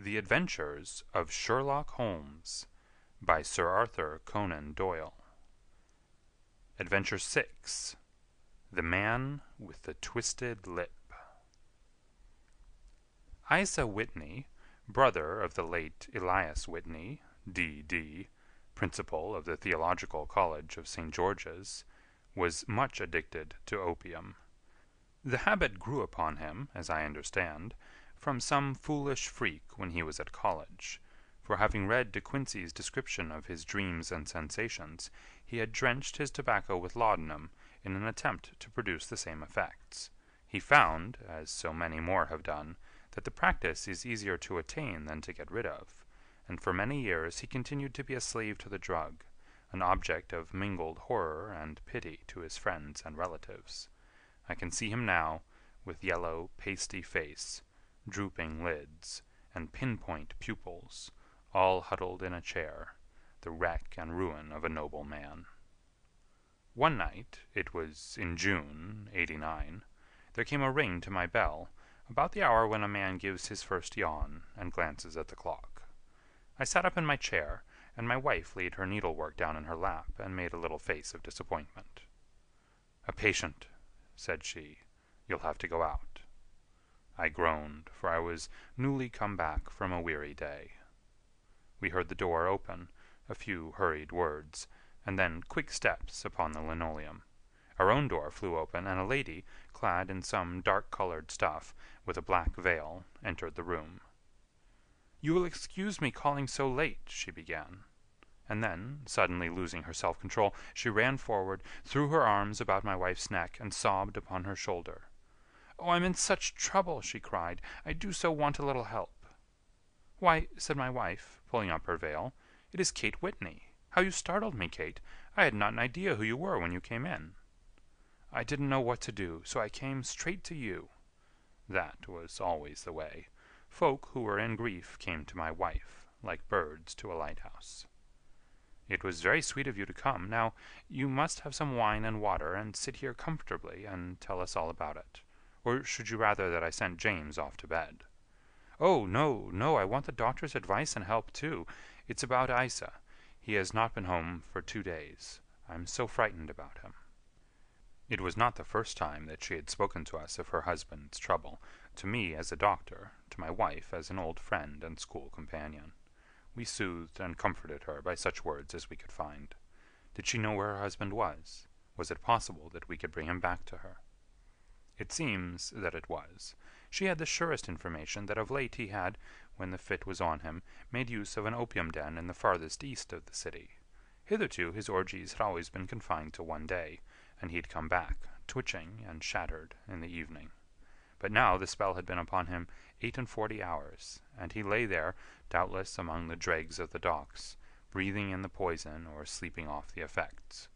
The Adventures of Sherlock Holmes by Sir Arthur Conan Doyle. Adventure 6. The Man with the Twisted Lip. Isa Whitney, brother of the late Elias Whitney, D.D., principal of the Theological College of St. George's, was much addicted to opium. The habit grew upon him, as I understand, from some foolish freak when he was at college, for having read De Quincey's description of his dreams and sensations, he had drenched his tobacco with laudanum in an attempt to produce the same effects. He found, as so many more have done, that the practice is easier to attain than to get rid of, and for many years he continued to be a slave to the drug, an object of mingled horror and pity to his friends and relatives. I can see him now, with yellow, pasty face, drooping lids, and pinpoint pupils, all huddled in a chair, the wreck and ruin of a noble man. One night, it was in June, '89, there came a ring to my bell, about the hour when a man gives his first yawn and glances at the clock. I sat up in my chair, and my wife laid her needlework down in her lap and made a little face of disappointment. "A patient," said she. "You'll have to go out." I groaned, for I was newly come back from a weary day. We heard the door open, a few hurried words, and then quick steps upon the linoleum. Our own door flew open, and a lady, clad in some dark-colored stuff, with a black veil, entered the room. "You will excuse me calling so late," she began. And then, suddenly losing her self-control, she ran forward, threw her arms about my wife's neck, and sobbed upon her shoulder. "Oh, I'm in such trouble," she cried. "I do so want a little help." "Why," said my wife, pulling up her veil, "it is Kate Whitney. How you startled me, Kate. I had not an idea who you were when you came in." "I didn't know what to do, so I came straight to you." That was always the way. Folk who were in grief came to my wife, like birds to a lighthouse. "It was very sweet of you to come. Now, you must have some wine and water, and sit here comfortably and tell us all about it. Or should you rather that I sent James off to bed?" "Oh, no, no, I want the doctor's advice and help, too. It's about Isa. He has not been home for 2 days. I'm so frightened about him." It was not the first time that she had spoken to us of her husband's trouble, to me as a doctor, to my wife as an old friend and school companion. We soothed and comforted her by such words as we could find. Did she know where her husband was? Was it possible that we could bring him back to her? It seems that it was. She had the surest information that of late he had, when the fit was on him, made use of an opium den in the farthest east of the city. Hitherto his orgies had always been confined to one day, and he had come back, twitching and shattered, in the evening. But now the spell had been upon him 48 hours, and he lay there, doubtless among the dregs of the docks, breathing in the poison or sleeping off the effects.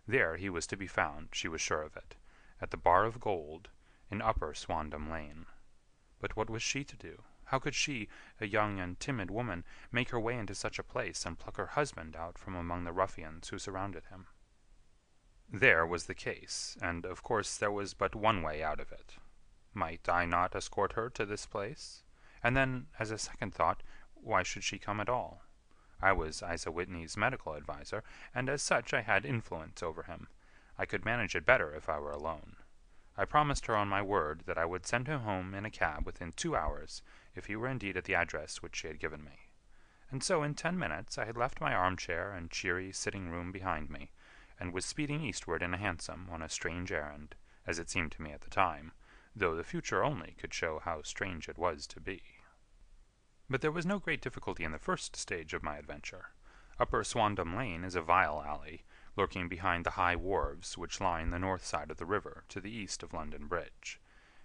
There he was to be found, she was sure of it, at the Bar of Gold, in Upper Swandam Lane. But what was she to do? How could she, a young and timid woman, make her way into such a place and pluck her husband out from among the ruffians who surrounded him? There was the case, and of course there was but one way out of it. Might I not escort her to this place? And then, as a second thought, why should she come at all? I was Isa Whitney's medical adviser, and as such I had influence over him. I could manage it better if I were alone. I promised her on my word that I would send him home in a cab within 2 hours if he were indeed at the address which she had given me. And so in 10 minutes I had left my armchair and cheery sitting-room behind me, and was speeding eastward in a hansom on a strange errand, as it seemed to me at the time, though the future only could show how strange it was to be. But there was no great difficulty in the first stage of my adventure. Upper Swandam Lane is a vile alley, lurking behind the high wharves which line the north side of the river to the east of London Bridge.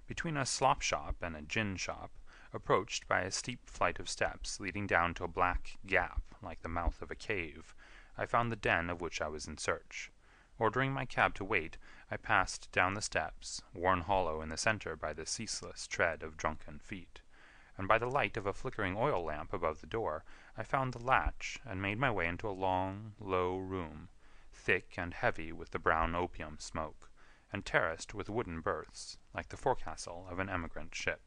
Between a slop-shop and a gin-shop, approached by a steep flight of steps leading down to a black gap like the mouth of a cave, I found the den of which I was in search. Ordering my cab to wait, I passed down the steps, worn hollow in the center by the ceaseless tread of drunken feet, and by the light of a flickering oil lamp above the door, I found the latch and made my way into a long, low room, thick and heavy with the brown opium smoke, and terraced with wooden berths, like the forecastle of an emigrant ship.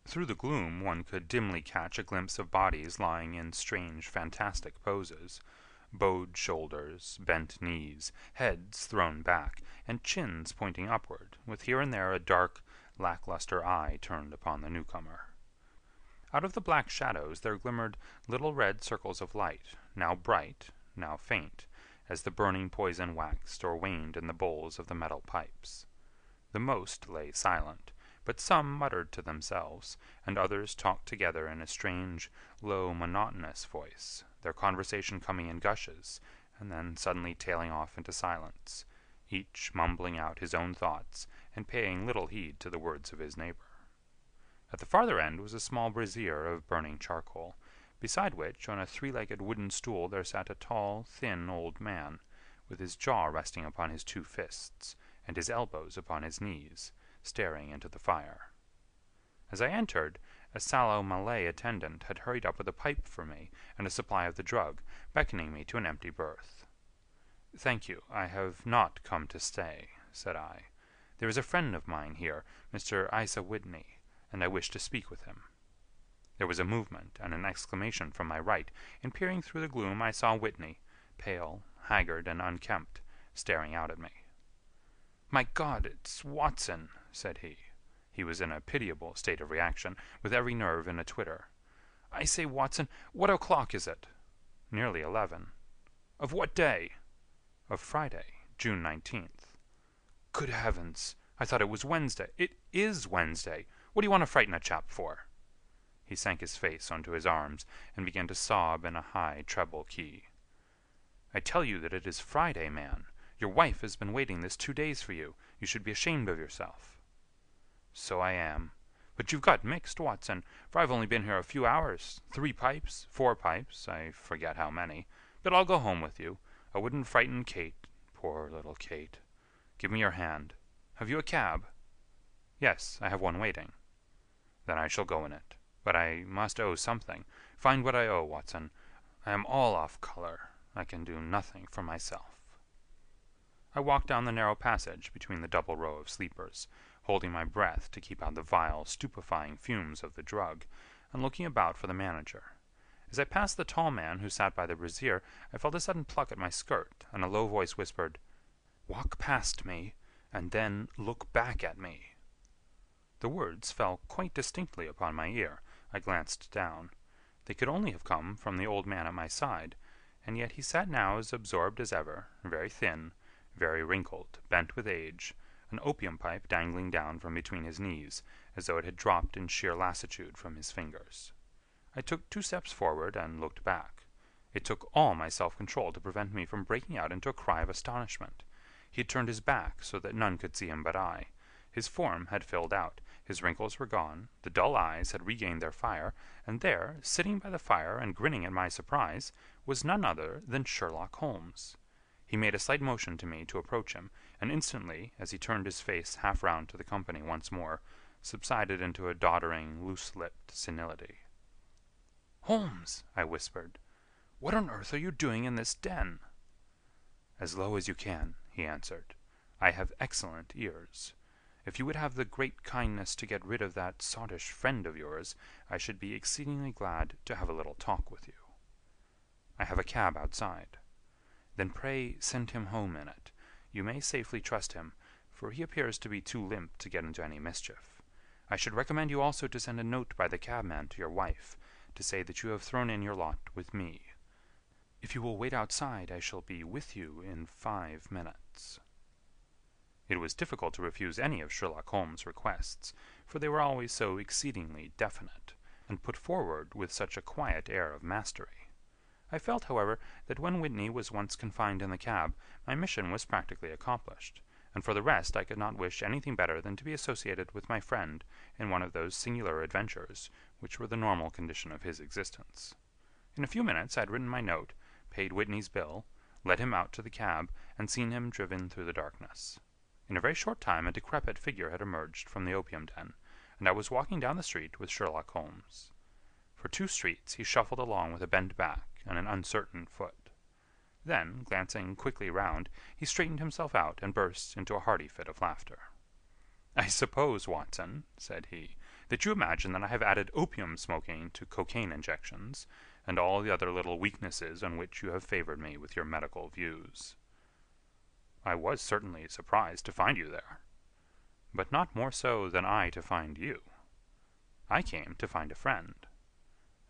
Through the gloom one could dimly catch a glimpse of bodies lying in strange, fantastic poses, bowed shoulders, bent knees, heads thrown back, and chins pointing upward, with here and there a dark, lackluster eye turned upon the newcomer. Out of the black shadows there glimmered little red circles of light, now bright, now faint, as the burning poison waxed or waned in the bowls of the metal pipes. The most lay silent, but some muttered to themselves, and others talked together in a strange, low, monotonous voice, their conversation coming in gushes, and then suddenly tailing off into silence, each mumbling out his own thoughts and paying little heed to the words of his neighbor. At the farther end was a small brazier of burning charcoal, beside which, on a three-legged wooden stool, there sat a tall, thin old man, with his jaw resting upon his two fists, and his elbows upon his knees, staring into the fire. As I entered, a sallow Malay attendant had hurried up with a pipe for me and a supply of the drug, beckoning me to an empty berth. "Thank you, I have not come to stay," said I. "There is a friend of mine here, Mr. Isa Whitney, and I wish to speak with him." There was a movement and an exclamation from my right, and peering through the gloom I saw Whitney, pale, haggard, and unkempt, staring out at me. "My God, it's Watson," said he. He was in a pitiable state of reaction, with every nerve in a twitter. "I say, Watson, what o'clock is it?" "Nearly 11." "Of what day?" "Of Friday, June 19th." "Good heavens! I thought it was Wednesday. It is Wednesday. What do you want to frighten a chap for?" He sank his face onto his arms and began to sob in a high treble key. "I tell you that it is Friday, man. Your wife has been waiting this 2 days for you. You should be ashamed of yourself." "So I am. But you've got mixed, Watson, for I've only been here a few hours. 3 pipes, 4 pipes, I forget how many. But I'll go home with you. I wouldn't frighten Kate. Poor little Kate. Give me your hand. Have you a cab?" "Yes, I have one waiting." "Then I shall go in it. But I must owe something. Find what I owe, Watson. I am all off color. I can do nothing for myself." I walked down the narrow passage between the double row of sleepers, holding my breath to keep out the vile, stupefying fumes of the drug, and looking about for the manager. As I passed the tall man who sat by the brazier, I felt a sudden pluck at my skirt, and a low voice whispered, "Walk past me, and then look back at me." The words fell quite distinctly upon my ear. I glanced down. They could only have come from the old man at my side, and yet he sat now as absorbed as ever, very thin, very wrinkled, bent with age, an opium pipe dangling down from between his knees, as though it had dropped in sheer lassitude from his fingers. I took 2 steps forward and looked back. It took all my self-control to prevent me from breaking out into a cry of astonishment. He had turned his back so that none could see him but I. His form had filled out, his wrinkles were gone, the dull eyes had regained their fire, and there, sitting by the fire and grinning at my surprise, was none other than Sherlock Holmes. He made a slight motion to me to approach him, and instantly, as he turned his face half round to the company once more, subsided into a doddering, loose-lipped senility. "Holmes," I whispered, "what on earth are you doing in this den?" "As low as you can," he answered. "I have excellent ears. If you would have the great kindness to get rid of that sottish friend of yours, I should be exceedingly glad to have a little talk with you." "I have a cab outside." "Then pray send him home in it. You may safely trust him, for he appears to be too limp to get into any mischief. I should recommend you also to send a note by the cabman to your wife, to say that you have thrown in your lot with me. If you will wait outside, I shall be with you in 5 minutes." It was difficult to refuse any of Sherlock Holmes' requests, for they were always so exceedingly definite, and put forward with such a quiet air of mastery. I felt, however, that when Whitney was once confined in the cab, my mission was practically accomplished, and for the rest I could not wish anything better than to be associated with my friend in one of those singular adventures which were the normal condition of his existence. In a few minutes I had written my note, paid Whitney's bill, led him out to the cab, and seen him driven through the darkness. In a very short time a decrepit figure had emerged from the opium den, and I was walking down the street with Sherlock Holmes. For 2 streets he shuffled along with a bent back and an uncertain foot. Then, glancing quickly round, he straightened himself out and burst into a hearty fit of laughter. "I suppose, Watson," said he, that you imagine that I have added opium smoking to cocaine injections, and all the other little weaknesses on which you have favored me with your medical views. I was certainly surprised to find you there, but not more so than I to find you. I came to find a friend,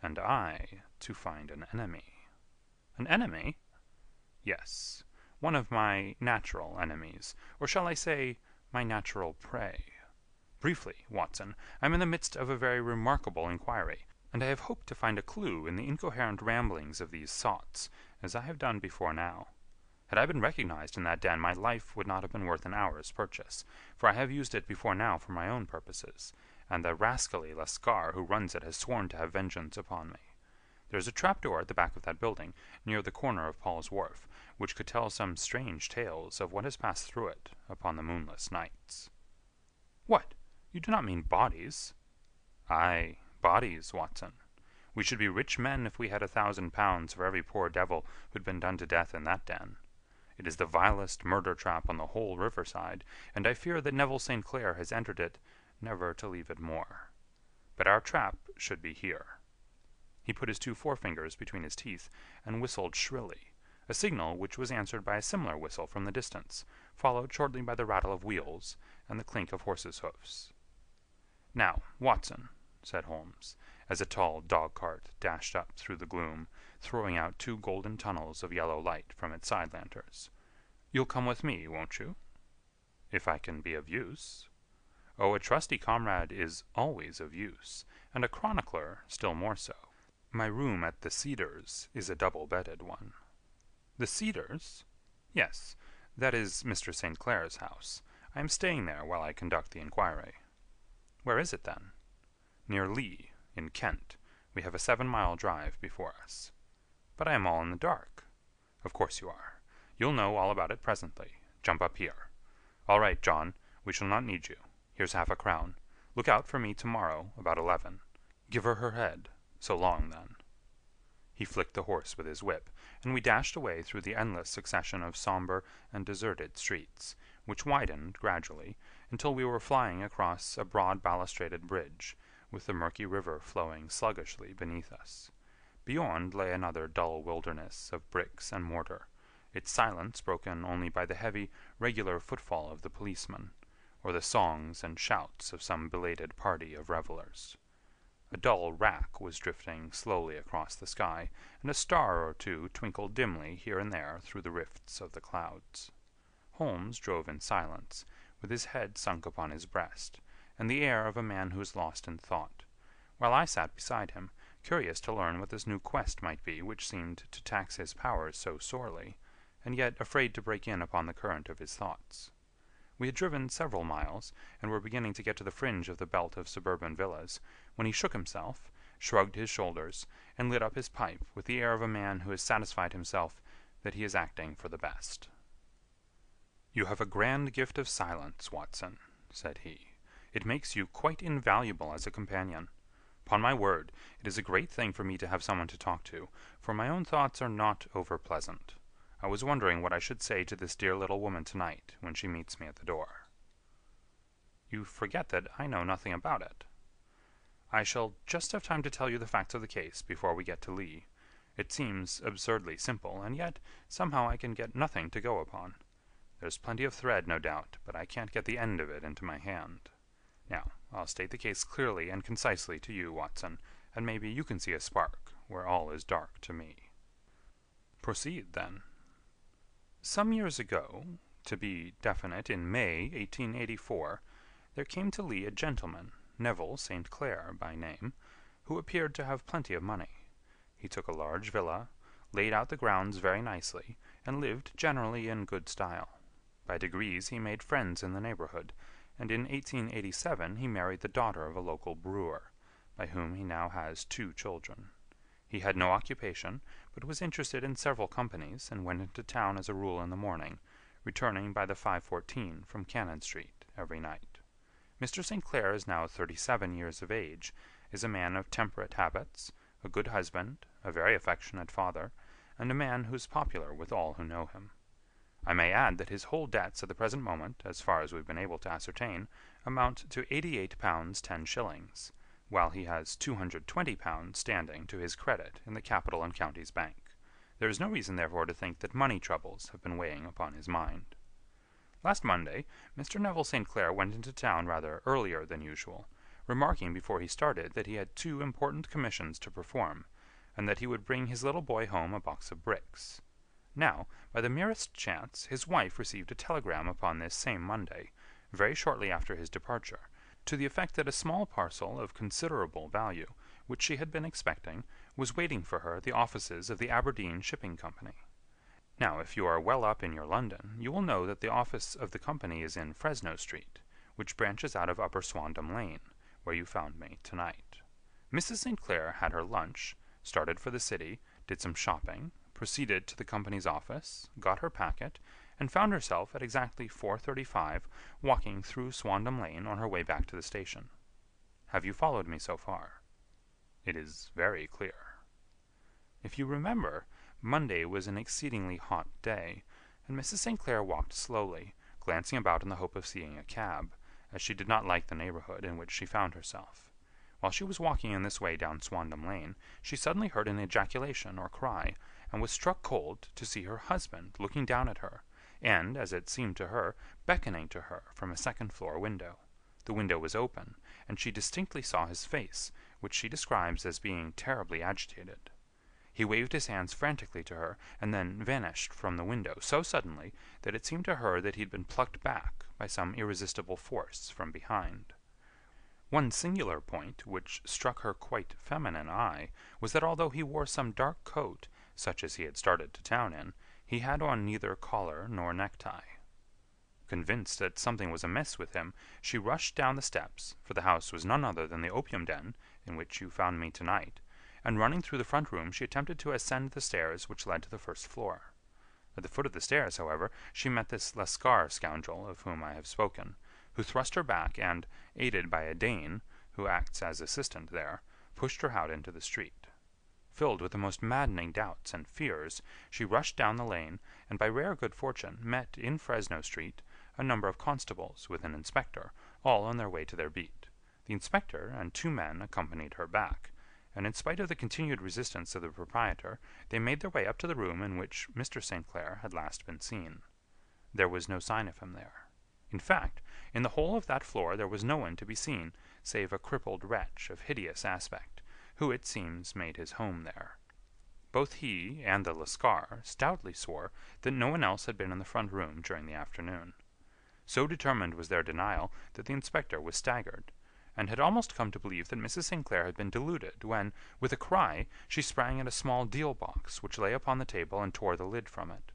and I to find an enemy. An enemy? Yes, one of my natural enemies, or shall I say, my natural prey. Briefly, Watson, I am in the midst of a very remarkable inquiry, and I have hoped to find a clue in the incoherent ramblings of these sots, as I have done before now. Had I been recognized in that den, my life would not have been worth an hour's purchase, for I have used it before now for my own purposes, and the rascally Lascar who runs it has sworn to have vengeance upon me. There is a trap-door at the back of that building, near the corner of Paul's Wharf, which could tell some strange tales of what has passed through it upon the moonless nights. What? You do not mean bodies? Ay, bodies, Watson. We should be rich men if we had £1,000 for every poor devil who'd been done to death in that den. It is the vilest murder trap on the whole riverside, and I fear that Neville St. Clair has entered it, never to leave it more. But our trap should be here. He put his 2 forefingers between his teeth and whistled shrilly, a signal which was answered by a similar whistle from the distance, followed shortly by the rattle of wheels and the clink of horses' hoofs. Now, Watson, said Holmes, as a tall dog-cart dashed up through the gloom, throwing out 2 golden tunnels of yellow light from its side lanterns. You'll come with me, won't you? If I can be of use. Oh, a trusty comrade is always of use, and a chronicler still more so. My room at the Cedars is a double-bedded one. The Cedars? Yes, that is Mr. St. Clair's house. I am staying there while I conduct the inquiry. Where is it, then? Near Lee, in Kent. We have a 7-mile drive before us. But I am all in the dark. Of course you are. You'll know all about it presently. Jump up here. All right, John, we shall not need you. Here's £50. Look out for me tomorrow about 11. Give her head. So long, then. He flicked the horse with his whip, and we dashed away through the endless succession of somber and deserted streets, which widened gradually until we were flying across a broad balustraded bridge, with the murky river flowing sluggishly beneath us. Beyond lay another dull wilderness of bricks and mortar, its silence broken only by the heavy, regular footfall of the policeman, or the songs and shouts of some belated party of revellers. A dull wrack was drifting slowly across the sky, and a star or 2 twinkled dimly here and there through the rifts of the clouds. Holmes drove in silence, with his head sunk upon his breast, and the air of a man who is lost in thought, while I sat beside him, curious to learn what this new quest might be which seemed to tax his powers so sorely, and yet afraid to break in upon the current of his thoughts. We had driven several miles, and were beginning to get to the fringe of the belt of suburban villas, when he shook himself, shrugged his shoulders, and lit up his pipe with the air of a man who has satisfied himself that he is acting for the best. "You have a grand gift of silence, Watson," said he. "It makes you quite invaluable as a companion. Upon my word, it is a great thing for me to have someone to talk to, for my own thoughts are not over-pleasant. I was wondering what I should say to this dear little woman tonight when she meets me at the door." "You forget that I know nothing about it." "I shall just have time to tell you the facts of the case before we get to Lee. It seems absurdly simple, and yet somehow I can get nothing to go upon. There's plenty of thread, no doubt, but I can't get the end of it into my hand. Now, I'll state the case clearly and concisely to you, Watson, and maybe you can see a spark where all is dark to me." "Proceed, then." Some years ago, to be definite, in May, 1884, there came to Lee a gentleman, Neville St. Clair by name, who appeared to have plenty of money. He took a large villa, laid out the grounds very nicely, and lived generally in good style. By degrees he made friends in the neighborhood, and in 1887 he married the daughter of a local brewer, by whom he now has 2 children. He had no occupation, but was interested in several companies, and went into town as a rule in the morning, returning by the 5:14 from Cannon Street every night. Mr. St. Clair is now 37 years of age, is a man of temperate habits, a good husband, a very affectionate father, and a man who's popular with all who know him. I may add that his whole debts at the present moment, as far as we've been able to ascertain, amount to £88 10s, while he has £220 standing to his credit in the Capital and Counties Bank. There is no reason, therefore, to think that money troubles have been weighing upon his mind. Last Monday, Mr. Neville St. Clair went into town rather earlier than usual, remarking before he started that he had 2 important commissions to perform, and that he would bring his little boy home a box of bricks. Now, by the merest chance, his wife received a telegram upon this same Monday, very shortly after his departure, to the effect that a small parcel of considerable value, which she had been expecting, was waiting for her at the offices of the Aberdeen Shipping Company. Now, if you are well up in your London, you will know that the office of the company is in Fresno Street, which branches out of Upper Swandam Lane, where you found me tonight. Mrs. St. Clair had her lunch, started for the city, did some shopping, proceeded to the company's office, got her packet, and found herself at exactly 4:35 walking through Swandam Lane on her way back to the station. Have you followed me so far? It is very clear. If you remember, Monday was an exceedingly hot day, and Mrs. St. Clair walked slowly, glancing about in the hope of seeing a cab, as she did not like the neighborhood in which she found herself. While she was walking in this way down Swandam Lane, she suddenly heard an ejaculation or cry, and was struck cold to see her husband looking down at her, and, as it seemed to her, beckoning to her from a second-floor window. The window was open, and she distinctly saw his face, which she describes as being terribly agitated. He waved his hands frantically to her, and then vanished from the window so suddenly that it seemed to her that he had been plucked back by some irresistible force from behind. One singular point, which struck her quite feminine eye, was that although he wore some dark coat, such as he had started to town in, he had on neither collar nor necktie. Convinced that something was amiss with him, she rushed down the steps, for the house was none other than the opium den in which you found me tonight, and running through the front room she attempted to ascend the stairs which led to the first floor. At the foot of the stairs, however, she met this Lascar scoundrel of whom I have spoken, who thrust her back and, aided by a Dane, who acts as assistant there, pushed her out into the street. Filled with the most maddening doubts and fears, she rushed down the lane, and by rare good fortune met in Fresno Street a number of constables with an inspector, all on their way to their beat. The inspector and 2 men accompanied her back, and in spite of the continued resistance of the proprietor, they made their way up to the room in which Mr. St. Clair had last been seen. There was no sign of him there. In fact, in the whole of that floor there was no one to be seen, save a crippled wretch of hideous aspect, who, it seems, made his home there. Both he and the Lascar stoutly swore that no one else had been in the front room during the afternoon. So determined was their denial that the inspector was staggered, and had almost come to believe that Mrs. St. Clair had been deluded, when, with a cry, she sprang at a small deal-box which lay upon the table and tore the lid from it.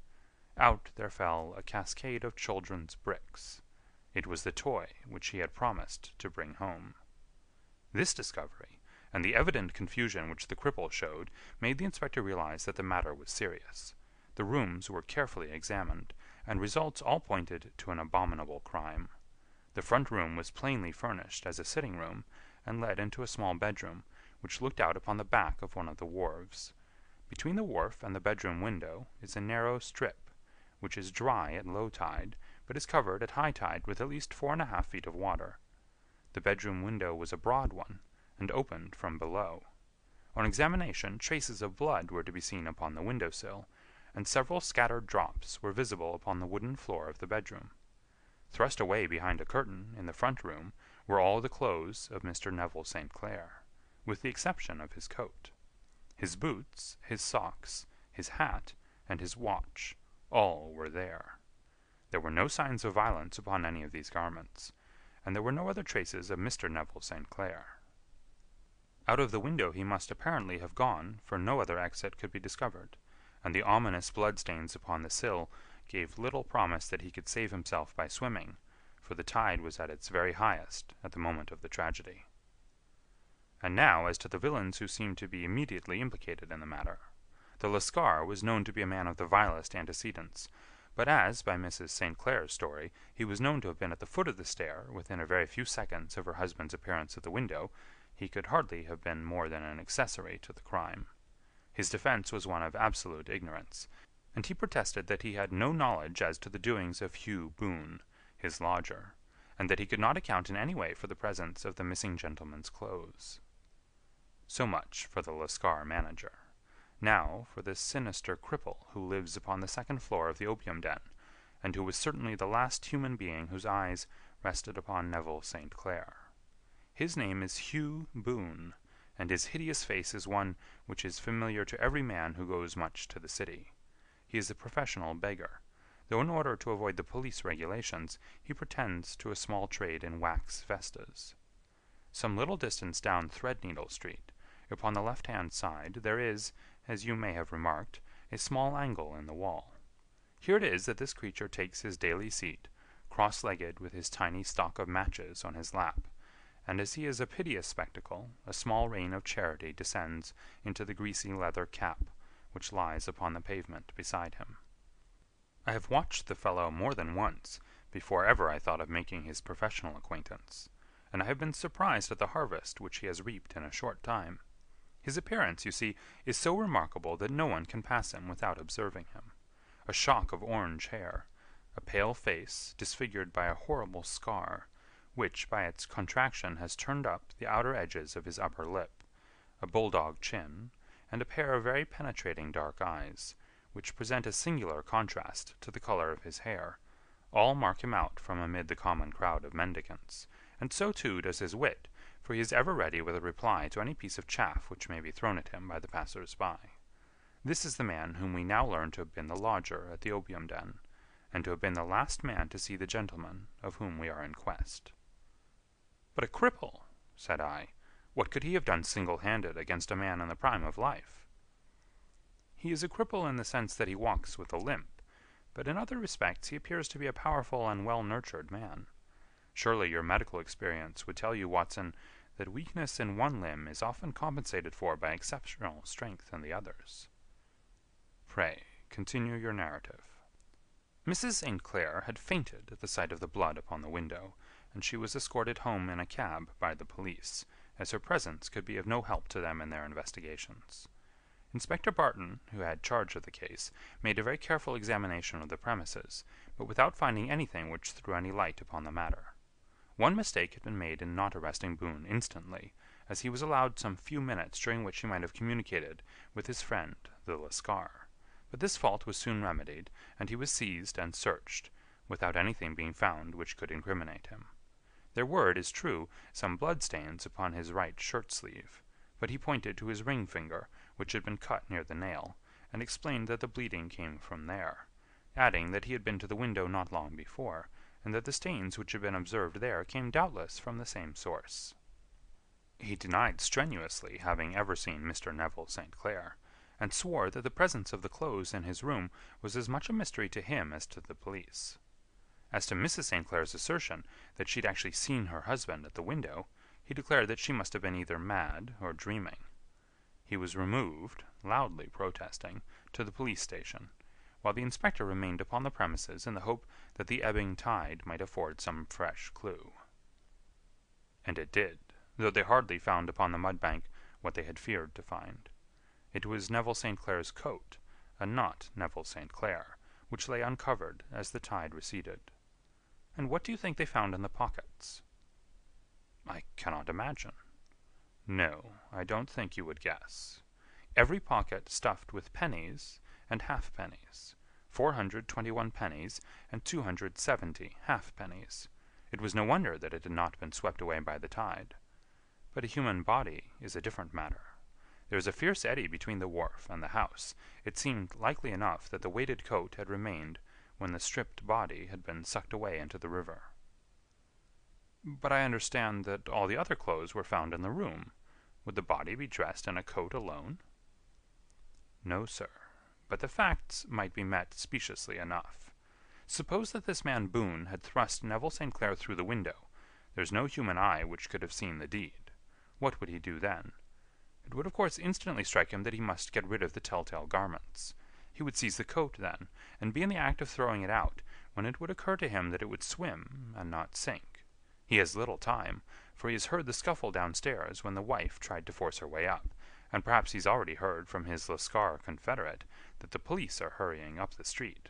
Out there fell a cascade of children's bricks. It was the toy which he had promised to bring home. This discovery, and the evident confusion which the cripple showed, made the inspector realize that the matter was serious. The rooms were carefully examined, and results all pointed to an abominable crime. The front room was plainly furnished as a sitting-room, and led into a small bedroom, which looked out upon the back of one of the wharves. Between the wharf and the bedroom window is a narrow strip, which is dry at low tide, but is covered at high tide with at least 4½ feet of water. The bedroom window was a broad one, and opened from below. On examination, traces of blood were to be seen upon the window-sill, and several scattered drops were visible upon the wooden floor of the bedroom. Thrust away behind a curtain, in the front room, were all the clothes of Mr. Neville St. Clair, with the exception of his coat. His boots, his socks, his hat, and his watch, all were there. There were no signs of violence upon any of these garments, and there were no other traces of Mr. Neville St. Clair. Out of the window he must apparently have gone, for no other exit could be discovered, and the ominous bloodstains upon the sill gave little promise that he could save himself by swimming, for the tide was at its very highest at the moment of the tragedy. And now as to the villains who seemed to be immediately implicated in the matter. The Lascar was known to be a man of the vilest antecedents, but as, by Mrs. St. Clair's story, he was known to have been at the foot of the stair within a very few seconds of her husband's appearance at the window, he could hardly have been more than an accessory to the crime. His defense was one of absolute ignorance, and he protested that he had no knowledge as to the doings of Hugh Boone, his lodger, and that he could not account in any way for the presence of the missing gentleman's clothes. So much for the Lascar manager. Now for this sinister cripple who lives upon the second floor of the opium den, and who was certainly the last human being whose eyes rested upon Neville St. Clair. His name is Hugh Boone, and his hideous face is one which is familiar to every man who goes much to the city. He is a professional beggar, though in order to avoid the police regulations, he pretends to a small trade in wax vestas. Some little distance down Threadneedle Street, upon the left-hand side, there is, as you may have remarked, a small angle in the wall. Here it is that this creature takes his daily seat, cross-legged with his tiny stock of matches on his lap, and as he is a piteous spectacle, a small rain of charity descends into the greasy leather cap which lies upon the pavement beside him. I have watched the fellow more than once before ever I thought of making his professional acquaintance, and I have been surprised at the harvest which he has reaped in a short time. His appearance, you see, is so remarkable that no one can pass him without observing him. A shock of orange hair, a pale face disfigured by a horrible scar, which by its contraction has turned up the outer edges of his upper lip, a bulldog chin, and a pair of very penetrating dark eyes, which present a singular contrast to the color of his hair, all mark him out from amid the common crowd of mendicants, and so too does his wit, for he is ever ready with a reply to any piece of chaff which may be thrown at him by the passers-by. This is the man whom we now learn to have been the lodger at the opium den, and to have been the last man to see the gentleman of whom we are in quest. But a cripple, said I, what could he have done single-handed against a man in the prime of life? He is a cripple in the sense that he walks with a limp, but in other respects he appears to be a powerful and well-nurtured man. Surely your medical experience would tell you, Watson, that weakness in one limb is often compensated for by exceptional strength in the others. Pray, continue your narrative. Mrs. St. Clair had fainted at the sight of the blood upon the window, and she was escorted home in a cab by the police, as her presence could be of no help to them in their investigations. Inspector Barton, who had charge of the case, made a very careful examination of the premises, but without finding anything which threw any light upon the matter. One mistake had been made in not arresting Boone instantly, as he was allowed some few minutes during which he might have communicated with his friend the Lascar. But this fault was soon remedied, and he was seized and searched, without anything being found which could incriminate him. There were, it is true, some blood-stains upon his right shirt-sleeve, but he pointed to his ring finger, which had been cut near the nail, and explained that the bleeding came from there, adding that he had been to the window not long before, and that the stains which had been observed there came doubtless from the same source. He denied strenuously having ever seen Mr. Neville St. Clair, and swore that the presence of the clothes in his room was as much a mystery to him as to the police. As to Mrs. St. Clair's assertion that she had actually seen her husband at the window, he declared that she must have been either mad or dreaming. He was removed, loudly protesting, to the police station, while the inspector remained upon the premises in the hope that the ebbing tide might afford some fresh clue. And it did, though they hardly found upon the mud-bank what they had feared to find. It was Neville St. Clair's coat, and not Neville St. Clair, which lay uncovered as the tide receded. And what do you think they found in the pockets? I cannot imagine. No, I don't think you would guess. Every pocket stuffed with pennies and halfpennies, 421 pennies and 270 halfpennies. It was no wonder that it had not been swept away by the tide. But a human body is a different matter. There was a fierce eddy between the wharf and the house. It seemed likely enough that the weighted coat had remained when the stripped body had been sucked away into the river. But I understand that all the other clothes were found in the room. Would the body be dressed in a coat alone? No, sir, but the facts might be met speciously enough. Suppose that this man Boone had thrust Neville St. Clair through the window. There's no human eye which could have seen the deed. What would he do then? It would of course instantly strike him that he must get rid of the telltale garments. He would seize the coat then, and be in the act of throwing it out, when it would occur to him that it would swim and not sink. He has little time, for he has heard the scuffle downstairs when the wife tried to force her way up, and perhaps he's already heard from his Lascar confederate that the police are hurrying up the street.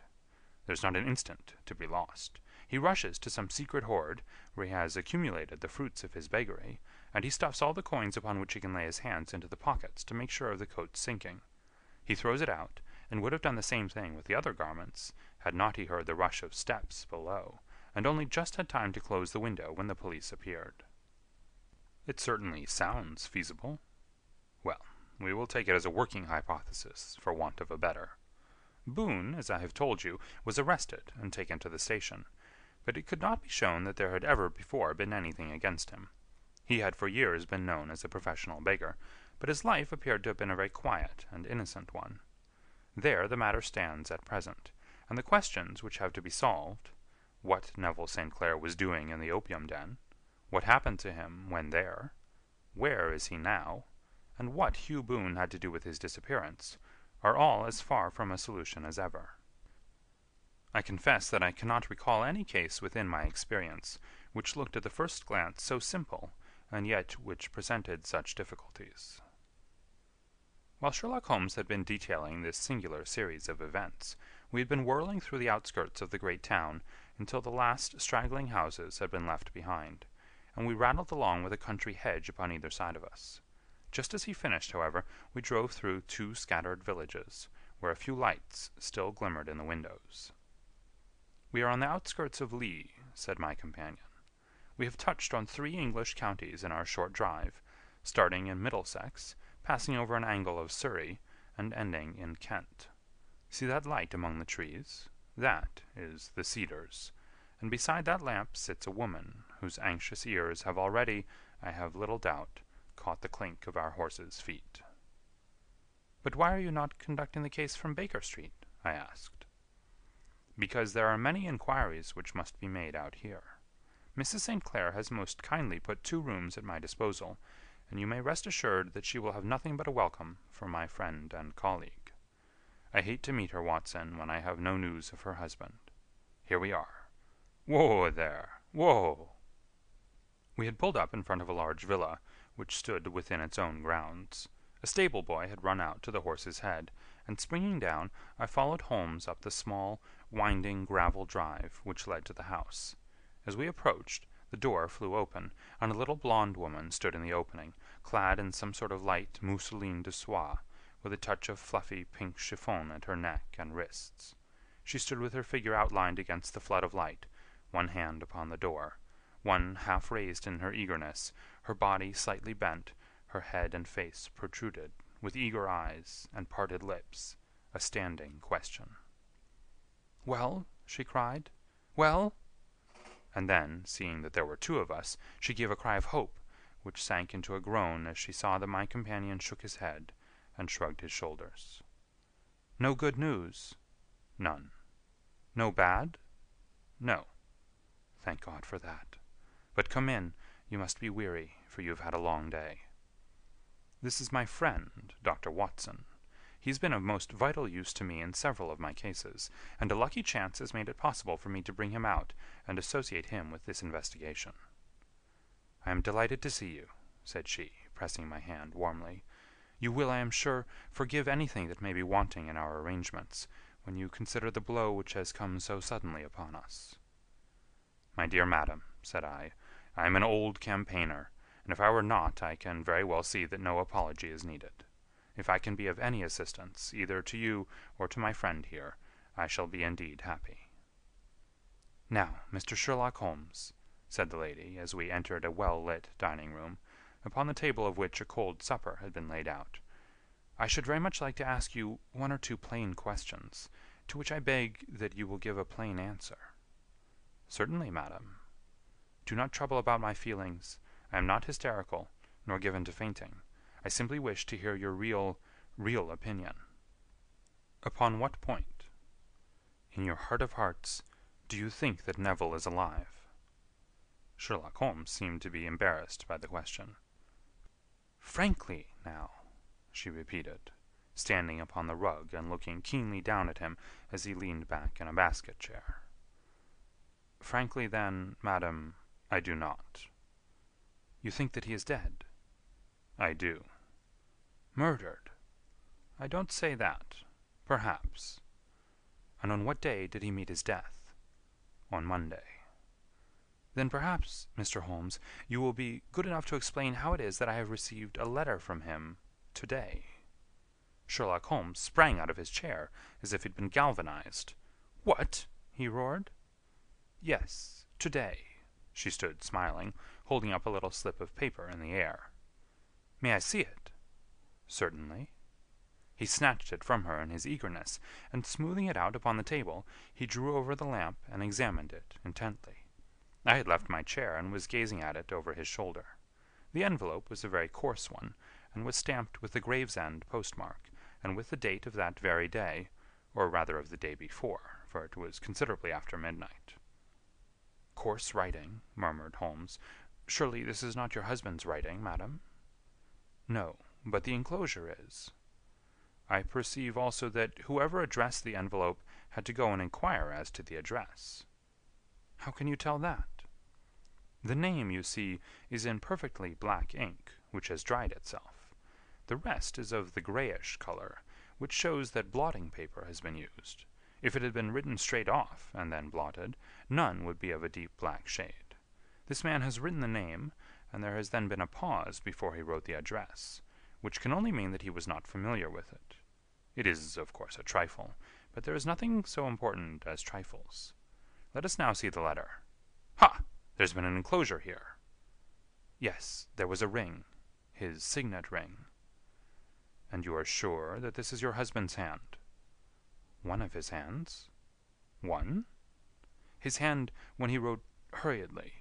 There's not an instant to be lost. He rushes to some secret hoard, where he has accumulated the fruits of his beggary, and he stuffs all the coins upon which he can lay his hands into the pockets to make sure of the coat's sinking. He throws it out, and would have done the same thing with the other garments, had not he heard the rush of steps below, and only just had time to close the window when the police appeared. It certainly sounds feasible. Well, we will take it as a working hypothesis, for want of a better. Boone, as I have told you, was arrested and taken to the station, but it could not be shown that there had ever before been anything against him. He had for years been known as a professional beggar, but his life appeared to have been a very quiet and innocent one. There the matter stands at present, and the questions which have to be solved, what Neville St. Clair was doing in the opium den, what happened to him when there, where is he now, and what Hugh Boone had to do with his disappearance, are all as far from a solution as ever. I confess that I cannot recall any case within my experience which looked at the first glance so simple, and yet which presented such difficulties. While Sherlock Holmes had been detailing this singular series of events, we had been whirling through the outskirts of the great town until the last straggling houses had been left behind, and we rattled along with a country hedge upon either side of us. Just as he finished, however, we drove through 2 scattered villages, where a few lights still glimmered in the windows. "We are on the outskirts of Lee," said my companion. "We have touched on 3 English counties in our short drive, starting in Middlesex, passing over an angle of Surrey, and ending in Kent. See that light among the trees? That is the Cedars, and beside that lamp sits a woman whose anxious ears have already, I have little doubt, caught the clink of our horses' feet." "But why are you not conducting the case from Baker Street?" I asked. "Because there are many inquiries which must be made out here. Mrs. St. Clair has most kindly put 2 rooms at my disposal, and you may rest assured that she will have nothing but a welcome from my friend and colleague. I hate to meet her, Watson, when I have no news of her husband. Here we are. Whoa there! Whoa!" We had pulled up in front of a large villa, which stood within its own grounds. A stable boy had run out to the horse's head, and springing down, I followed Holmes up the small, winding gravel drive which led to the house. As we approached, the door flew open, and a little blonde woman stood in the opening, clad in some sort of light mousseline de soie, with a touch of fluffy pink chiffon at her neck and wrists. She stood with her figure outlined against the flood of light, one hand upon the door, one half raised in her eagerness, her body slightly bent, her head and face protruded, with eager eyes and parted lips, a standing question. "Well?" she cried. "Well?" And then, seeing that there were 2 of us, she gave a cry of hope, which sank into a groan as she saw that my companion shook his head and shrugged his shoulders. "No good news?" "None." "No bad?" "No." "Thank God for that. But come in, you must be weary, for you have had a long day. This is my friend, Dr. Watson. He's been of most vital use to me in several of my cases, and a lucky chance has made it possible for me to bring him out and associate him with this investigation." "I am delighted to see you," said she, pressing my hand warmly. "You will, I am sure, forgive anything that may be wanting in our arrangements, when you consider the blow which has come so suddenly upon us." "My dear madam," said I am an old campaigner, and if I were not I can very well see that no apology is needed. If I can be of any assistance, either to you or to my friend here, I shall be indeed happy." "Now, Mr. Sherlock Holmes," said the lady, as we entered a well-lit dining-room, upon the table of which a cold supper had been laid out, "I should very much like to ask you 1 or 2 plain questions, to which I beg that you will give a plain answer." "Certainly, madam." "Do not trouble about my feelings. I am not hysterical, nor given to fainting. I simply wish to hear your real opinion." "Upon what point?" "In your heart of hearts, do you think that Neville is alive?" Sherlock Holmes seemed to be embarrassed by the question. "Frankly, now," she repeated, standing upon the rug and looking keenly down at him as he leaned back in a basket chair. "Frankly, then, madam, I do not." "You think that he is dead?" "I do." Murdered? I don't say that. Perhaps. And on what day did he meet his death? On Monday. Then perhaps, Mr. Holmes, you will be good enough to explain how it is that I have received a letter from him today. Sherlock Holmes sprang out of his chair as if he'd been galvanized. What? He roared. Yes, today. She stood smiling, holding up a little slip of paper in the air. May I see it? Certainly. He snatched it from her in his eagerness, and smoothing it out upon the table, he drew over the lamp and examined it intently. I had left my chair and was gazing at it over his shoulder. The envelope was a very coarse one, and was stamped with the Gravesend postmark, and with the date of that very day, or rather of the day before, for it was considerably after midnight. Coarse writing, murmured Holmes. Surely this is not your husband's writing, madam? No, but the enclosure is. I perceive also that whoever addressed the envelope had to go and inquire as to the address. How can you tell that? The name, you see, is in perfectly black ink, which has dried itself. The rest is of the grayish color, which shows that blotting paper has been used. If it had been written straight off, and then blotted, none would be of a deep black shade. This man has written the name, and there has then been a pause before he wrote the address, which can only mean that he was not familiar with it. It is, of course, a trifle, but there is nothing so important as trifles. Let us now see the letter. Ha! There's been an enclosure here. Yes, there was a ring, his signet ring. And you are sure that this is your husband's hand? One of his hands? One? His hand when he wrote hurriedly.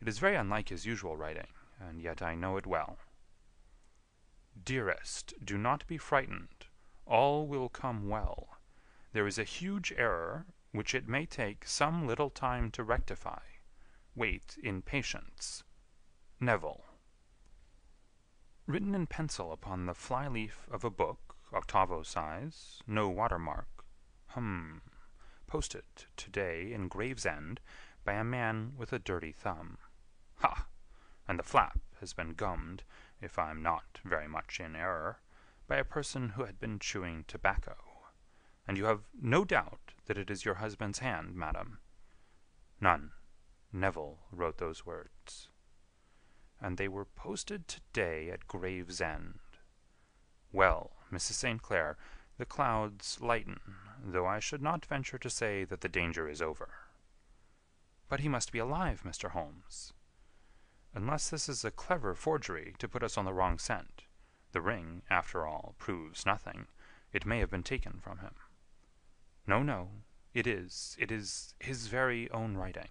It is very unlike his usual writing, and yet I know it well. Dearest, do not be frightened. All will come well. There is a huge error which it may take some little time to rectify. Wait in patience. Neville. Written in pencil upon the fly-leaf of a book, octavo size, no watermark. Posted today in Gravesend by a man with a dirty thumb. Ha! And the flap has been gummed, if I'm not very much in error, by a person who had been chewing tobacco. And you have no doubt that it is your husband's hand, madam? None. Neville wrote those words. And they were posted today at Gravesend. Well, Mrs. St. Clair, the clouds lighten, though I should not venture to say that the danger is over. But he must be alive, Mr. Holmes. Unless this is a clever forgery to put us on the wrong scent. The ring, after all, proves nothing. It may have been taken from him. No, it is his very own writing.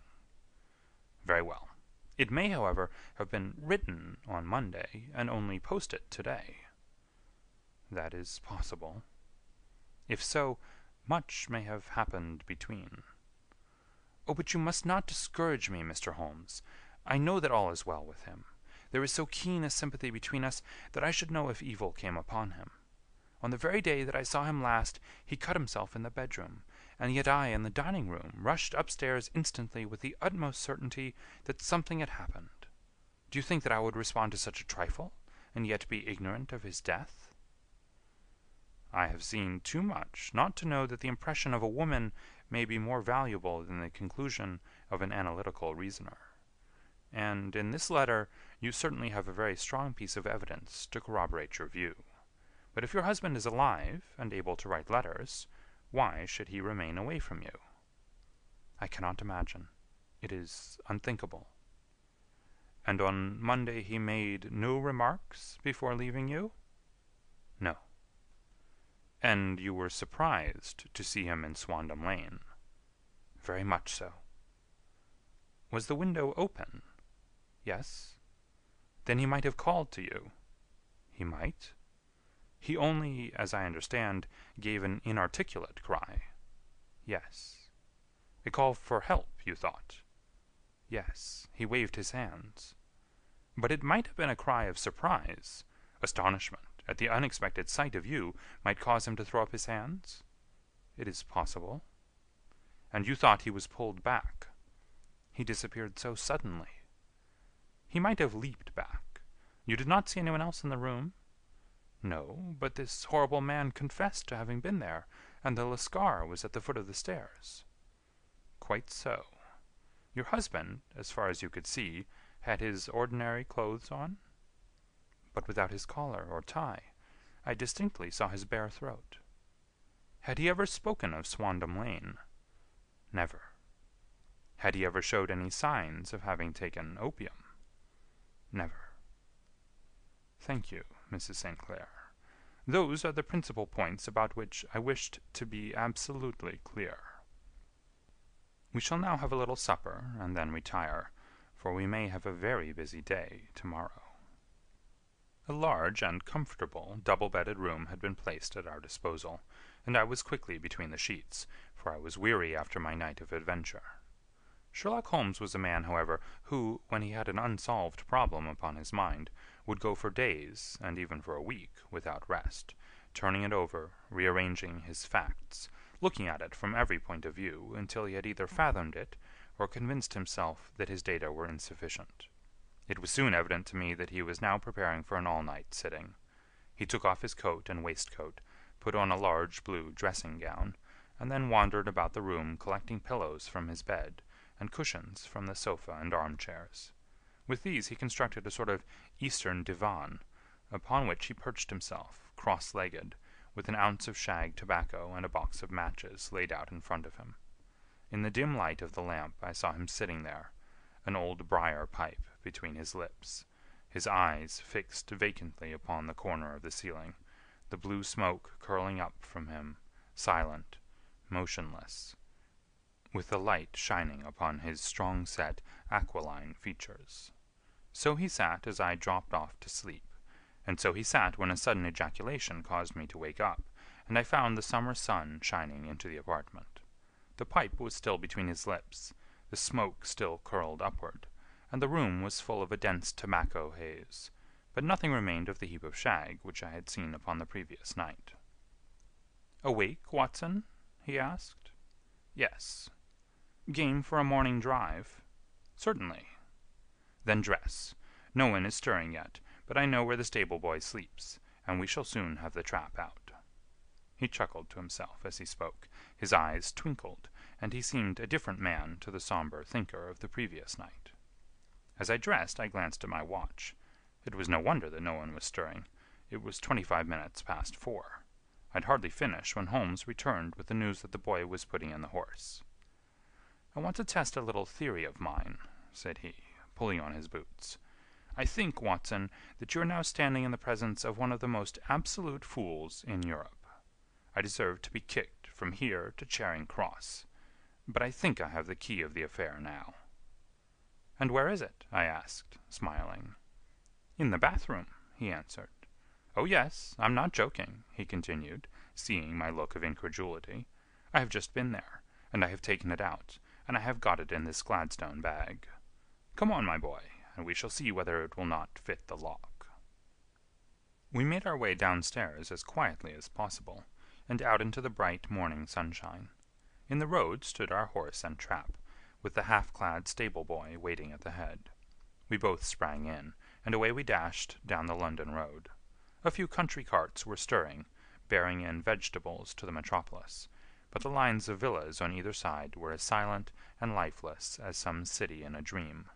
Very well. It may, however, have been written on Monday and only posted today. That is possible. If so, much may have happened between. Oh, but you must not discourage me, Mr. Holmes. I know that all is well with him. There is so keen a sympathy between us that I should know if evil came upon him. On the very day that I saw him last, he cut himself in the bedroom, and yet I, in the dining-room, rushed upstairs instantly with the utmost certainty that something had happened. Do you think that I would respond to such a trifle, and yet be ignorant of his death? I have seen too much not to know that the impression of a woman may be more valuable than the conclusion of an analytical reasoner. And in this letter you certainly have a very strong piece of evidence to corroborate your view. But if your husband is alive and able to write letters, why should he remain away from you? I cannot imagine. It is unthinkable. And on Monday he made no remarks before leaving you? No. And you were surprised to see him in Swandam Lane? Very much so. Was the window open? Yes. Then he might have called to you. He might. He only, as I understand, gave an inarticulate cry. Yes. A call for help, you thought? Yes. He waved his hands. But it might have been a cry of surprise. Astonishment at the unexpected sight of you might cause him to throw up his hands? It is possible. And you thought he was pulled back. He disappeared so suddenly. He might have leaped back. You did not see anyone else in the room? No, but this horrible man confessed to having been there, and the Lascar was at the foot of the stairs. Quite so. Your husband, as far as you could see, had his ordinary clothes on? But without his collar or tie. I distinctly saw his bare throat. Had he ever spoken of Swandam Lane? Never. Had he ever showed any signs of having taken opium? Never. Thank you, Mrs. St. Clair. Those are the principal points about which I wished to be absolutely clear. We shall now have a little supper, and then retire, for we may have a very busy day tomorrow. A large and comfortable double-bedded room had been placed at our disposal, and I was quickly between the sheets, for I was weary after my night of adventure. Sherlock Holmes was a man, however, who, when he had an unsolved problem upon his mind, would go for days, and even for a week, without rest, turning it over, rearranging his facts, looking at it from every point of view, until he had either fathomed it, or convinced himself that his data were insufficient. It was soon evident to me that he was now preparing for an all-night sitting. He took off his coat and waistcoat, put on a large blue dressing-gown, and then wandered about the room collecting pillows from his bed, and cushions from the sofa and armchairs. With these he constructed a sort of Eastern divan, upon which he perched himself, cross-legged, with an ounce of shag tobacco and a box of matches laid out in front of him. In the dim light of the lamp I saw him sitting there, an old briar pipe between his lips, his eyes fixed vacantly upon the corner of the ceiling, the blue smoke curling up from him, silent, motionless, with the light shining upon his strong-set, aquiline features. So he sat as I dropped off to sleep, and so he sat when a sudden ejaculation caused me to wake up, and I found the summer sun shining into the apartment. The pipe was still between his lips, the smoke still curled upward, and the room was full of a dense tobacco haze, but nothing remained of the heap of shag which I had seen upon the previous night. "Awake, Watson?" he asked. "Yes." "Game for a morning drive?" "Certainly." "Then dress. No one is stirring yet, but I know where the stable-boy sleeps, and we shall soon have the trap out." He chuckled to himself as he spoke, his eyes twinkled, and he seemed a different man to the sombre thinker of the previous night. As I dressed, I glanced at my watch. It was no wonder that no one was stirring. It was 25 minutes past 4. I'd hardly finished when Holmes returned with the news that the boy was putting in the horse. "I want to test a little theory of mine," said he, pulling on his boots. "I think, Watson, that you are now standing in the presence of one of the most absolute fools in Europe. I deserve to be kicked from here to Charing Cross, but I think I have the key of the affair now." "And where is it?" I asked, smiling. "In the bathroom," he answered. "Oh, yes, I'm not joking," he continued, seeing my look of incredulity. "I have just been there, and I have taken it out, and I have got it in this Gladstone bag. Come on, my boy, and we shall see whether it will not fit the lock." We made our way downstairs as quietly as possible, and out into the bright morning sunshine. In the road stood our horse and trap, with the half-clad stable-boy waiting at the head. We both sprang in, and away we dashed down the London road. A few country carts were stirring, bearing in vegetables to the metropolis, but the lines of villas on either side were as silent and lifeless as some city in a dream.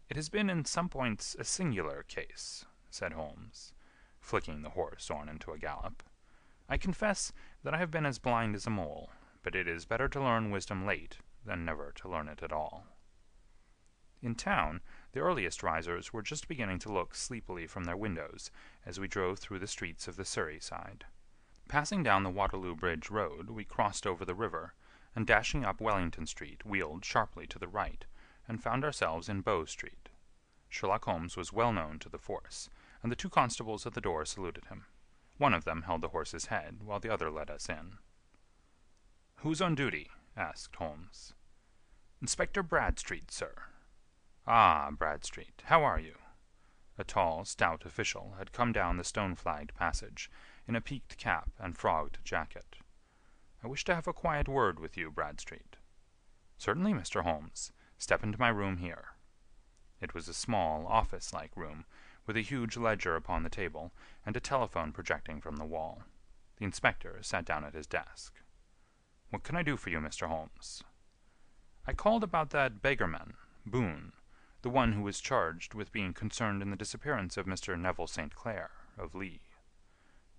"It has been in some points a singular case," said Holmes, flicking the horse on into a gallop. "I confess that I have been as blind as a mole, but it is better to learn wisdom late than never to learn it at all." In town, the earliest risers were just beginning to look sleepily from their windows as we drove through the streets of the Surrey side. Passing down the Waterloo Bridge Road, we crossed over the river, and dashing up Wellington Street wheeled sharply to the right, and found ourselves in Bow Street. Sherlock Holmes was well known to the force, and the two constables at the door saluted him. One of them held the horse's head, while the other led us in. "Who's on duty?" asked Holmes. "Inspector Bradstreet, sir." "Ah, Bradstreet, how are you?" A tall, stout official had come down the stone-flagged passage, in a peaked cap and frogged jacket. "I wish to have a quiet word with you, Bradstreet." "Certainly, Mr. Holmes. Step into my room here." It was a small, office-like room, with a huge ledger upon the table and a telephone projecting from the wall. The inspector sat down at his desk. "What can I do for you, Mr. Holmes?" "I called about that beggarman, Boone, the one who was charged with being concerned in the disappearance of Mr. Neville St. Clair, of Lee."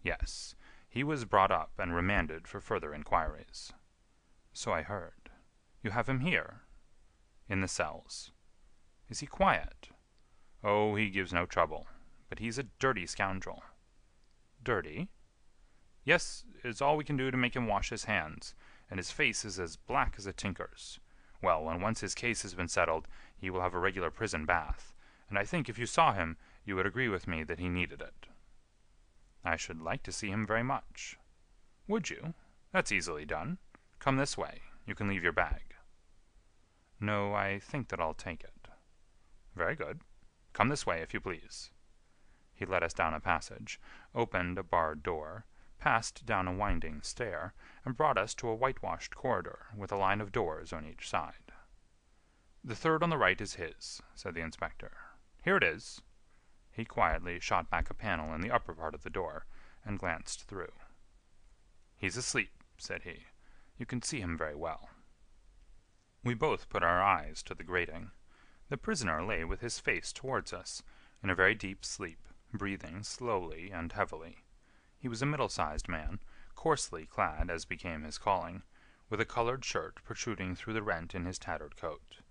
"Yes, he was brought up and remanded for further inquiries." "So I heard. You have him here?" "In the cells." "Is he quiet?" "Oh, he gives no trouble. But he's a dirty scoundrel." "Dirty?" "Yes, it's all we can do to make him wash his hands, and his face is as black as a tinker's. Well, when once his case has been settled, he will have a regular prison bath, and I think if you saw him you would agree with me that he needed it." "I should like to see him very much." "Would you? That's easily done. Come this way. You can leave your bag." "No, I think that I'll take it." "Very good. Come this way, if you please." He led us down a passage, opened a barred door, passed down a winding stair, and brought us to a whitewashed corridor with a line of doors on each side. "The third on the right is his," said the inspector. "Here it is." He quietly shot back a panel in the upper part of the door and glanced through. "He's asleep," said he. "You can see him very well." We both put our eyes to the grating. The prisoner lay with his face towards us, in a very deep sleep, breathing slowly and heavily. He was a middle-sized man, coarsely clad as became his calling, with a colored shirt protruding through the rent in his tattered coat.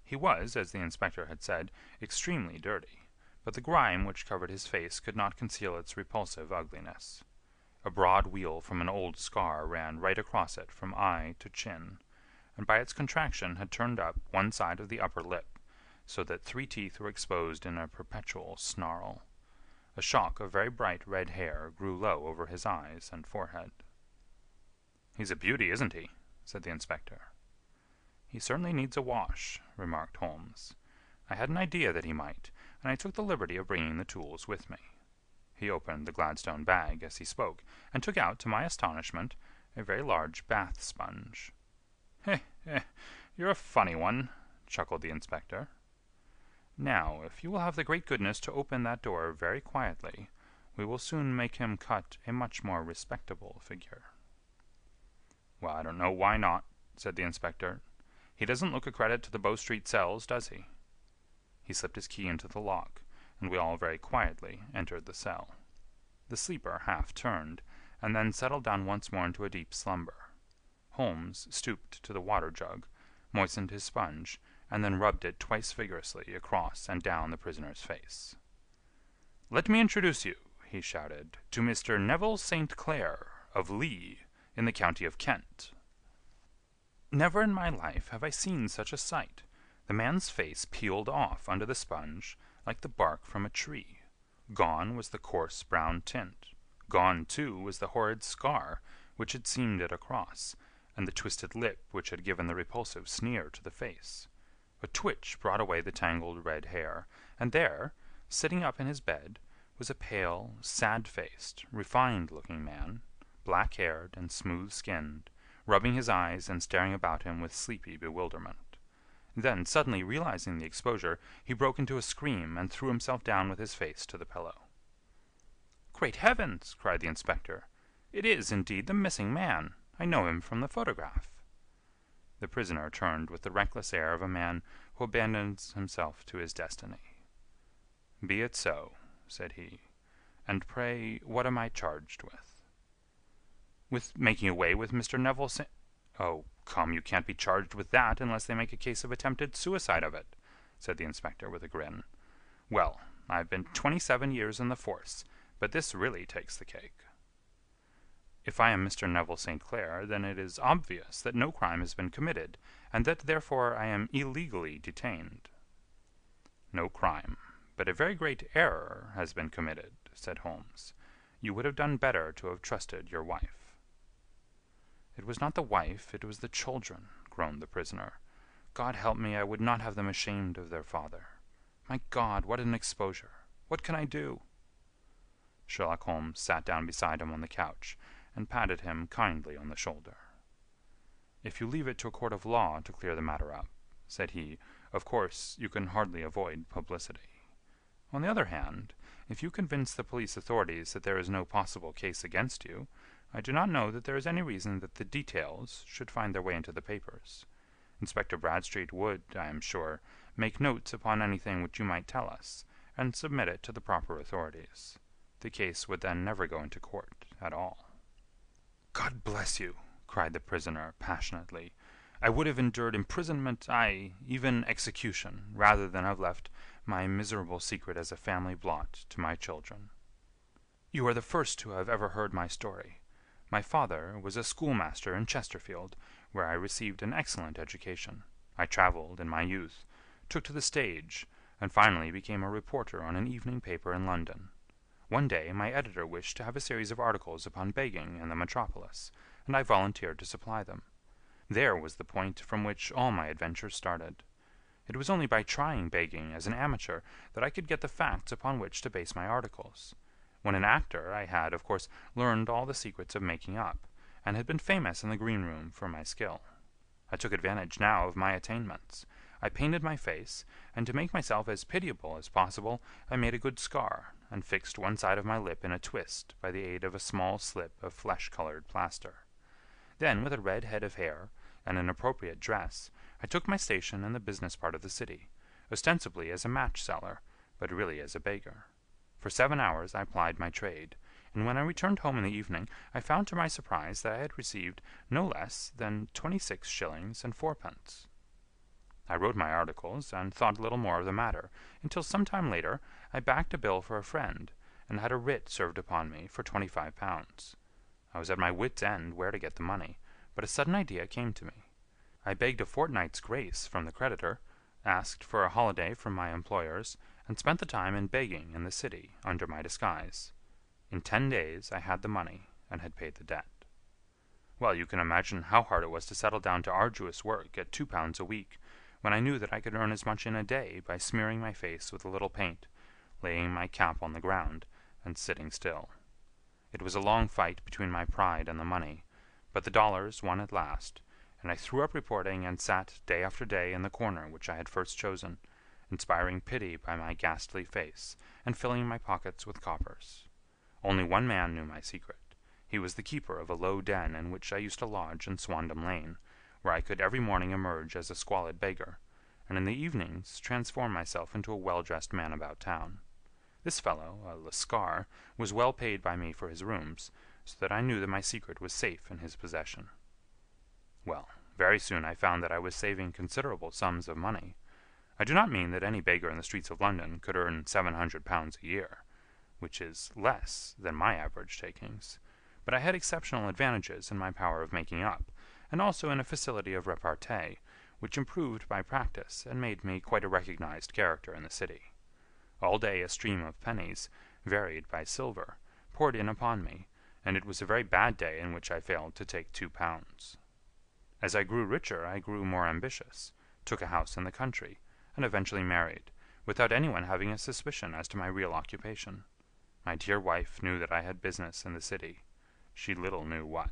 He was, as the inspector had said, extremely dirty, but the grime which covered his face could not conceal its repulsive ugliness. A broad weal from an old scar ran right across it from eye to chin, and by its contraction had turned up one side of the upper lip, so that 3 teeth were exposed in a perpetual snarl. A shock of very bright red hair grew low over his eyes and forehead. "He's a beauty, isn't he?" said the inspector. "He certainly needs a wash," remarked Holmes. "I had an idea that he might, and I took the liberty of bringing the tools with me." He opened the Gladstone bag as he spoke, and took out, to my astonishment, a very large bath sponge. You're a funny one," chuckled the inspector. "Now, if you will have the great goodness to open that door very quietly, we will soon make him cut a much more respectable figure." "Well, I don't know why not," said the inspector. "He doesn't look a credit to the Bow Street cells, does he?" He slipped his key into the lock, and we all very quietly entered the cell. The sleeper half turned, and then settled down once more into a deep slumber. Holmes stooped to the water jug, moistened his sponge, and then rubbed it twice vigorously across and down the prisoner's face. "Let me introduce you," he shouted, "to Mr. Neville St. Clair, of Lee, in the county of Kent." Never in my life have I seen such a sight. The man's face peeled off under the sponge like the bark from a tree. Gone was the coarse brown tint. Gone, too, was the horrid scar which had seamed it across, and the twisted lip which had given the repulsive sneer to the face. A twitch brought away the tangled red hair, and there, sitting up in his bed, was a pale, sad-faced, refined-looking man, black-haired and smooth-skinned, rubbing his eyes and staring about him with sleepy bewilderment. Then, suddenly realizing the exposure, he broke into a scream and threw himself down with his face to the pillow. "Great heavens!" cried the inspector. "It is, indeed, the missing man. I know him from the photograph." The prisoner turned with the reckless air of a man who abandons himself to his destiny. "Be it so," said he. "And pray, what am I charged with?" "With making away with Mr. Neville St—" "Oh, come, you can't be charged with that unless they make a case of attempted suicide of it," said the inspector with a grin. "Well, I've been 27 years in the force, but this really takes the cake." "If I am Mr. Neville St. Clair, then it is obvious that no crime has been committed, and that therefore I am illegally detained." "No crime, but a very great error has been committed," said Holmes. "You would have done better to have trusted your wife." "It was not the wife, it was the children," groaned the prisoner. "God help me, I would not have them ashamed of their father. My God, what an exposure! What can I do?" Sherlock Holmes sat down beside him on the couch and patted him kindly on the shoulder. "If you leave it to a court of law to clear the matter up," said he, "of course you can hardly avoid publicity. On the other hand, if you convince the police authorities that there is no possible case against you, I do not know that there is any reason that the details should find their way into the papers. Inspector Bradstreet would, I am sure, make notes upon anything which you might tell us, and submit it to the proper authorities. The case would then never go into court at all." "God bless you!" cried the prisoner, passionately. "I would have endured imprisonment, aye, even execution, rather than have left my miserable secret as a family blot to my children. You are the first who have ever heard my story. My father was a schoolmaster in Chesterfield, where I received an excellent education. I travelled in my youth, took to the stage, and finally became a reporter on an evening paper in London. One day my editor wished to have a series of articles upon begging in the metropolis, and I volunteered to supply them. There was the point from which all my adventures started. It was only by trying begging as an amateur that I could get the facts upon which to base my articles. When an actor, I had, of course, learned all the secrets of making up, and had been famous in the green room for my skill. I took advantage now of my attainments. I painted my face, and to make myself as pitiable as possible, I made a good scar, and fixed one side of my lip in a twist by the aid of a small slip of flesh-colored plaster. Then, with a red head of hair, and an appropriate dress, I took my station in the business part of the city, ostensibly as a match-seller, but really as a beggar. For 7 hours I plied my trade, and when I returned home in the evening I found to my surprise that I had received no less than 26 shillings and fourpence. I wrote my articles, and thought little more of the matter, until some time later I backed a bill for a friend, and had a writ served upon me for £25. I was at my wit's end where to get the money, but a sudden idea came to me. I begged a fortnight's grace from the creditor, asked for a holiday from my employers, and spent the time in begging in the city under my disguise. In 10 days I had the money, and had paid the debt. Well, you can imagine how hard it was to settle down to arduous work at £2 a week, when I knew that I could earn as much in a day by smearing my face with a little paint, laying my cap on the ground, and sitting still. It was a long fight between my pride and the money, but the dollars won at last, and I threw up reporting and sat day after day in the corner which I had first chosen, inspiring pity by my ghastly face, and filling my pockets with coppers. Only one man knew my secret. He was the keeper of a low den in which I used to lodge in Swandam Lane, where I could every morning emerge as a squalid beggar, and in the evenings transform myself into a well-dressed man about town. This fellow, a Lascar, was well paid by me for his rooms, so that I knew that my secret was safe in his possession. Well, very soon I found that I was saving considerable sums of money. I do not mean that any beggar in the streets of London could earn £700 a year, which is less than my average takings, but I had exceptional advantages in my power of making up, and also in a facility of repartee, which improved by practice and made me quite a recognized character in the city. All day a stream of pennies, varied by silver, poured in upon me, and it was a very bad day in which I failed to take £2. As I grew richer I grew more ambitious, took a house in the country, and eventually married, without anyone having a suspicion as to my real occupation. My dear wife knew that I had business in the city. She little knew what.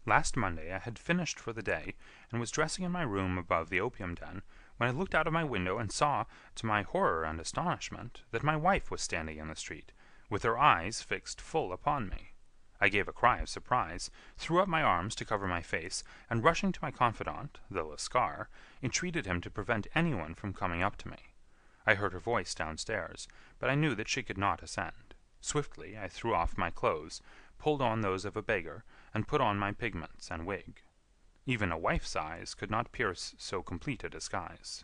Last Monday I had finished for the day, and was dressing in my room above the opium den, when I looked out of my window and saw, to my horror and astonishment, that my wife was standing in the street, with her eyes fixed full upon me. I gave a cry of surprise, threw up my arms to cover my face, and rushing to my confidant, the Lascar, entreated him to prevent anyone from coming up to me. I heard her voice downstairs, but I knew that she could not ascend. Swiftly I threw off my clothes, pulled on those of a beggar, and put on my pigments and wig. Even a wife's eyes could not pierce so complete a disguise.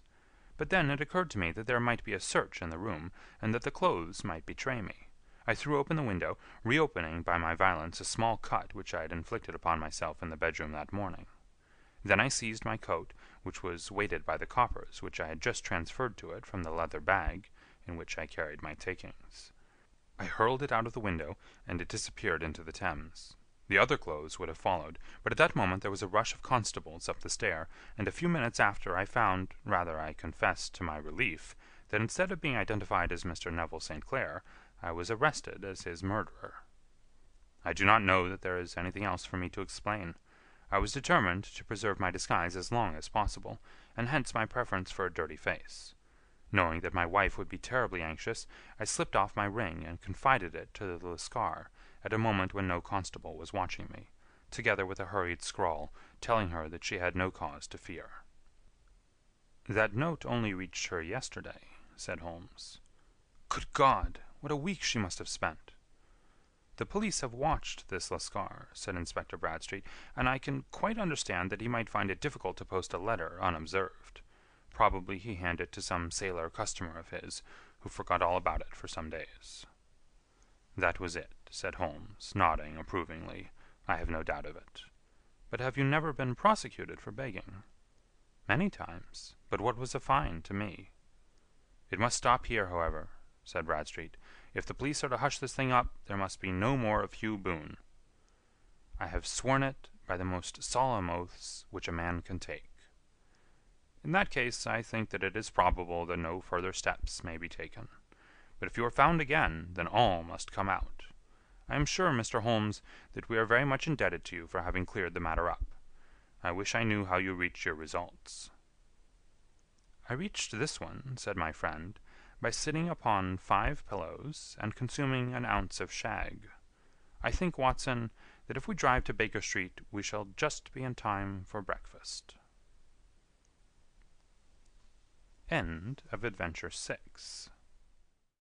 But then it occurred to me that there might be a search in the room, and that the clothes might betray me. I threw open the window, reopening by my violence a small cut which I had inflicted upon myself in the bedroom that morning. Then I seized my coat, which was weighted by the coppers which I had just transferred to it from the leather bag in which I carried my takings. I hurled it out of the window, and it disappeared into the Thames. The other clothes would have followed, but at that moment there was a rush of constables up the stair, and a few minutes after I found, rather I confess to my relief, that instead of being identified as Mr. Neville St. Clair, I was arrested as his murderer. I do not know that there is anything else for me to explain. I was determined to preserve my disguise as long as possible, and hence my preference for a dirty face. Knowing that my wife would be terribly anxious, I slipped off my ring and confided it to the Lascar at a moment when no constable was watching me, together with a hurried scrawl telling her that she had no cause to fear. "That note only reached her yesterday," said Holmes. "Good God! What a week she must have spent!" "The police have watched this Lascar," said Inspector Bradstreet, "and I can quite understand that he might find it difficult to post a letter unobserved. Probably he handed it to some sailor customer of his, who forgot all about it for some days." "That was it," said Holmes, nodding approvingly. "I have no doubt of it. But have you never been prosecuted for begging?" "Many times. But what was a fine to me?" "It must stop here, however," said Bradstreet. "If the police are to hush this thing up, there must be no more of Hugh Boone." "I have sworn it by the most solemn oaths which a man can take." "In that case, I think that it is probable that no further steps may be taken. But if you are found again, then all must come out. I am sure, Mr. Holmes, that we are very much indebted to you for having cleared the matter up. I wish I knew how you reached your results." "I reached this one," said my friend, "by sitting upon 5 pillows and consuming an ounce of shag. I think, Watson, that if we drive to Baker Street we shall just be in time for breakfast." End of Adventure 6.